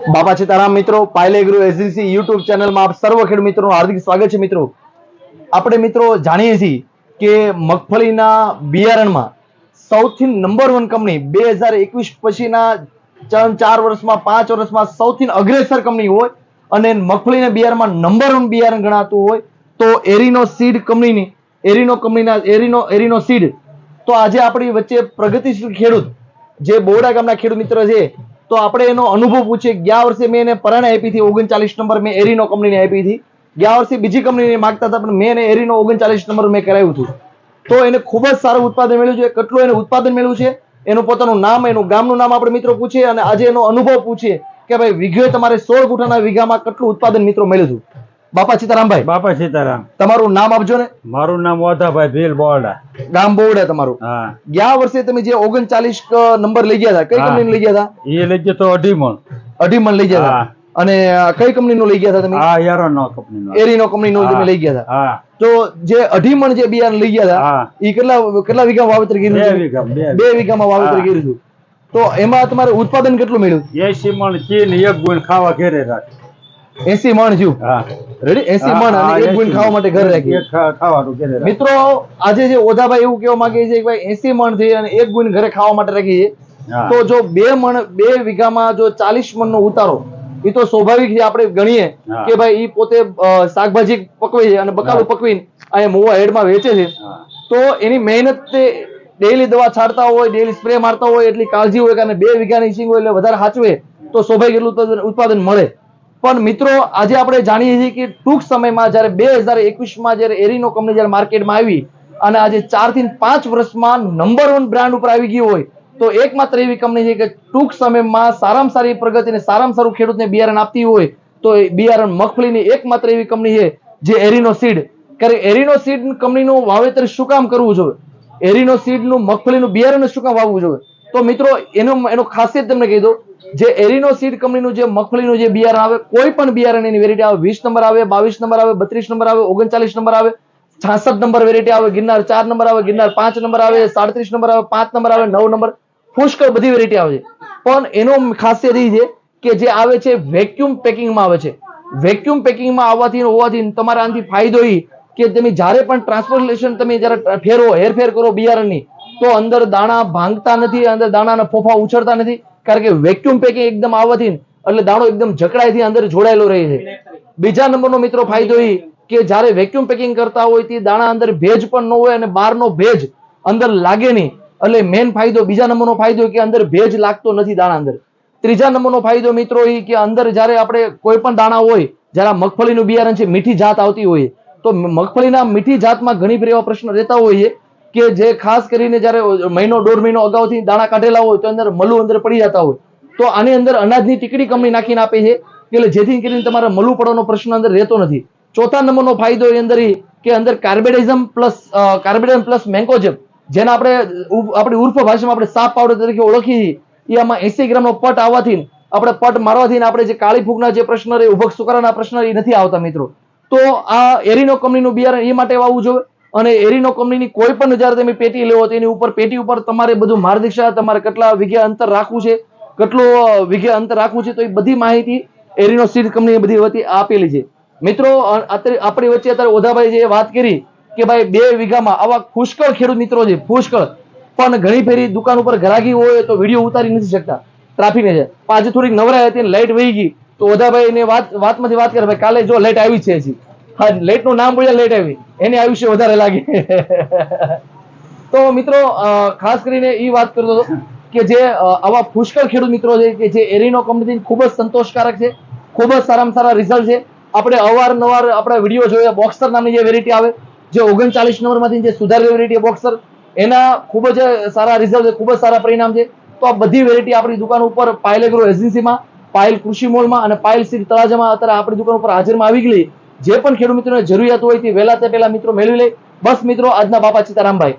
બાપા સીતારામ મિત્રો, Payal agro agency YouTube ચેનલમાં આપ સર્વ ખેડૂત મિત્રોનું હાર્દિક સ્વાગત છે. મિત્રો આપણે મિત્રો જાણીએ છીએ કે મગફળીના બિયારણમાં સૌથી નંબર 1 કંપની 2021 પછીના 4 વર્ષમાં 5 વર્ષમાં સૌથી અગ્રેસર કંપની હોય અને મગફળીના બિયારણમાં નંબર 1 બિયારણ ગણાતું હોય તો એરિનો સીડ કંપનીની એરિનો સીડ. તો આજે આપણી વચ્ચે પ્રગતિશીલ ખેડૂત જે બોરડા ગામના ખેડૂત મિત્ર છે, તો આપણે એનો અનુભવ પૂછીએ. ગયા વર્ષે મેં એને પરાણે આપી હતી 39 નંબર, મેં એરિનો કંપનીને આપી હતી. ગયા વર્ષે બીજી કંપનીને માંગતા હતા, પણ મેં એને એરિનો 39 નંબર મેં કરાવ્યું હતું. તો એને ખૂબ જ સારું ઉત્પાદન મળ્યું છે. કેટલું એને ઉત્પાદન મળ્યું છે, એનું પોતાનું નામ, એનું ગામનું નામ આપણે મિત્રો પૂછીએ અને આજે એનો અનુભવ પૂછીએ કે ભાઈ વીઘે તમારે 16 ગુંઠાના વીઘામાં કેટલું ઉત્પાદન મિત્રો મળ્યું હતું. બાપા સીતારામભાઈ. બાપા સીતારામ. તમારું નામ આપજો ને. મારું નામ ઓધાભાઈ ભીલ બોરડા, ગામ બોરડા તમારું. હા. ગયા વર્ષે તમે જે 39 નંબર લઈ ગયા હતા, કઈ કંપનીનું લઈ ગયા હતા? એ લઈ ગયો તો 2.5 મણ. 2.5 મણ લઈ ગયા હતા. અને કઈ કંપનીનું લઈ ગયા હતા તમે? હા, એરોનો કંપનીનો. એરિનો કંપનીનું તમે લઈ ગયા હતા. હા. તો જે 2.5 મણ જે બિયારણ લઈ ગયા હતા, એ કેટલા વીઘા વાવેતર કર્યું? 2 વીઘા. 2 વીઘામાં વાવેતર કર્યું હતું. તો એમાં તમારે ઉત્પાદન કેટલું મળ્યું? 80 મણ ચીન, 1 ગુણ ખાવા ઘેરે રાખ. 80 મણ થયું. હા. રેડી? 80 મણ અને 1 ગુણ ખાવા માટે ઘરે રાખી. ખાવાનું ઘેરે રાખ. મિત્રો આજે જે ઓધાભાઈ એવું કહેવા માંગે છે કે ભાઈ 80 મણ થઈ અને 1 ગુણ ઘરે ખાવા માટે રાખી છે. તો જો 2 વીઘામાં જો 40 મણ નો ઉતારો, એ તો સ્વાભાવિક છે. આપણે ગણીએ કે ભાઈ ઈ પોતે શાકભાજી પકવે છે અને બકાલું પકવીને અહીંયા મોવા હેડમાં વેચે છે. તો એની મહેનત તે ડેઈલી દવા છાંટતા હોય, ડેઈલી સ્પ્રે મારતા હોય, એટલી કાળજી હોય કારણ 2 વીઘાની સિંગ હોય એટલે વધારે સાચવે તો સ્વાભાવિક એટલું ઉત્પાદન મળે. પણ મિત્રો આજે આપણે જાણીએ છીએ કે ટૂંક સમયમાં જયારે 2021માં જયારે એરિનો કંપની જયારે માર્કેટમાં આવી અને આજે 4 થી 5 વર્ષમાં નંબર 1 બ્રાન્ડ ઉપર આવી ગઈ હોય, તો એકમાત્ર એવી કંપની છે કે ટૂંક સમયમાં સારામાં સારી પ્રગતિ અને સારામાં સારું ખેડૂતને બિયારણ આપતી હોય તો એ બિયારણ મગફળીની એકમાત્ર એવી કંપની છે જે એરિનો સીડ. કારણ એરિનો સીડ કંપનીનું વાવેતર શું કામ કરવું જોઈએ, એરિનો સીડનું મગફળીનું બિયારણ શું કામ વાવવું જોઈએ? તો મિત્રો એનો ખાસિયત તમને કહી દઉં. જે એરિનો સીડ કંપનીનું જે મગફળીનું જે બિયારણ આવે, કોઈ પણ બિયારણ એની વેરાયટી આવે, 20 નંબર આવે, 22 નંબર આવે, 32 નંબર આવે, 39 નંબર આવે, 66 નંબર વેરાયટી આવે, ગિરનાર 4 નંબર આવે, ગિરનાર 5 નંબર આવે, 37 નંબર આવે, 5 નંબર આવે, 9 નંબર, પુષ્કળ બધી વેરાયટી આવે છે. પણ એનો ખાસિયત એ છે કે જે આવે છે વેક્યુમ પેકિંગમાં આવે છે. વેક્યુમ પેકિંગમાં હોવાથી તમારે આનાથી ફાયદો એ કે તમે જ્યારે પણ ટ્રાન્સપોર્ટેશન તમે જ્યારે હેરફેર કરો બિયારણની, તો અંદર દાણા ભાંગતા નથી, અંદર દાણાના ફોફા ઉછળતા નથી. કારણ કે વેક્યુમ પેકિંગ એકદમ આવવાથી એટલે દાણો એકદમ જકડાઈથી અંદર જોડાયેલો રહે છે. બીજા નંબરનો મિત્રો ફાયદો એ કે જ્યારે વેક્યુમ પેકિંગ કરતા હોય તે દાણા અંદર ભેજ પણ ન હોય અને બહારનો ભેજ અંદર લાગે નહીં. એટલે મેન ફાયદો, બીજા નંબરનો ફાયદો કે અંદર ભેજ લાગતો નથી દાણા અંદર. ત્રીજા નંબરનો ફાયદો મિત્રો એ કે અંદર જ્યારે આપણે કોઈ પણ દાણા હોય, જ્યારે મગફળીનું બિયારણ છે મીઠી જાત આવતી હોય, તો મગફળીના મીઠી જાતમાં ઘણી ફેર એવા પ્રશ્નો રહેતા હોય કે જે ખાસ કરીને જ્યારે મહિનો 1.5 મહિનો અગાઉથી દાણા કાઢેલા હોય તો અંદર મલું અંદર પડી જતા હોય, તો આની અંદર અનાજની ટીકડી કંપની નાખીને આપે છે એટલે જેથી કરીને તમારે મલું પડવાનો પ્રશ્ન અંદર રહેતો નથી. ચોથા નંબરનો ફાયદો એ અંદર કે અંદર કાર્બેડિઝમ પ્લસ મેન્કોજેબ, જેને આપણી ઉર્ફ ભાષામાં આપણે સાપ પાવડર તરીકે ઓળખીએ છીએ, એ આમાં 80 ગ્રામનો પટ આવવાથી આપણે પટ મારવાથી આપણે જે કાળી ફૂગના જે પ્રશ્ન રહે, ઉભક સુકારાના પ્રશ્ન એ નથી આવતા મિત્રો. તો આ એરિનો કંપનીનું બિયારણ એ માટે વાવવું જોઈએ. અને એરિનો કંપનીની કોઈ પણ જયારે તમે પેટી લેવો તો એની ઉપર પેટી ઉપર તમારે બધું માર્ગદર્શિકા, તમારે કેટલા વીઘે અંતર રાખવું છે, કેટલું વીઘે અંતર રાખવું છે, તો એ બધી માહિતી એરિનો સીડ કંપની બધી વતી આપેલી છે. મિત્રો આપણી વચ્ચે અત્યારે ઓધાભાઈ જે વાત કરી કે ભાઈ 2 વીઘામાં આવા પુષ્કળ ખેડૂત મિત્રો છે, પુષ્કળ, પણ ઘણી ફેરી દુકાન ઉપર ગ્રાહકી હોય તો વિડીયો ઉતારી નથી શકતા, ટ્રાફિક છે. આજે થોડીક નવરાઈ હતી, લાઈટ વહી ગઈ, તો ઓધાભાઈ ને વાતમાંથી વાત કરે ભાઈ કાલે જો લાઈટ આવી છે હજી, હા લાઈટ નું નામ બોલ્યા લાઈટ આવી, એની આયુષ્ય વધારે લાગે. તો મિત્રો ખાસ કરીને એ વાત કરતો હતો કે જે આવા પુષ્કળ ખેડૂત મિત્રો છે કે જે એરિનો કંપની ખૂબ જ સંતોષકારક છે, ખૂબ જ સારામાં સારા રિઝલ્ટ છે. આપણે અવારનવાર આપણા વિડીયો જોયા, બોક્સર નામની જે વેરાયટી આવે, જે 39 નંબરમાંથી જે સુધારેલી વેરાયટી બોક્સર, એના ખૂબ જ સારા રિઝલ્ટ છે, ખૂબ જ સારા પરિણામ છે. તો આ બધી વેરાયટી આપણી દુકાન ઉપર પાયલ એગ્રો એજન્સીમાં, પાયલ કૃષિ મોલમાં અને પાયલ સીડ તળાજામાં અત્યારે આપણી દુકાન ઉપર હાજરમાં આવી ગઈ. જે પણ ખેડૂત મિત્રોને જરૂરિયાત હોય તે વહેલા તે પહેલા મિત્રો મેળવી લે. બસ મિત્રો, આજના બાપા સીતારામભાઈ.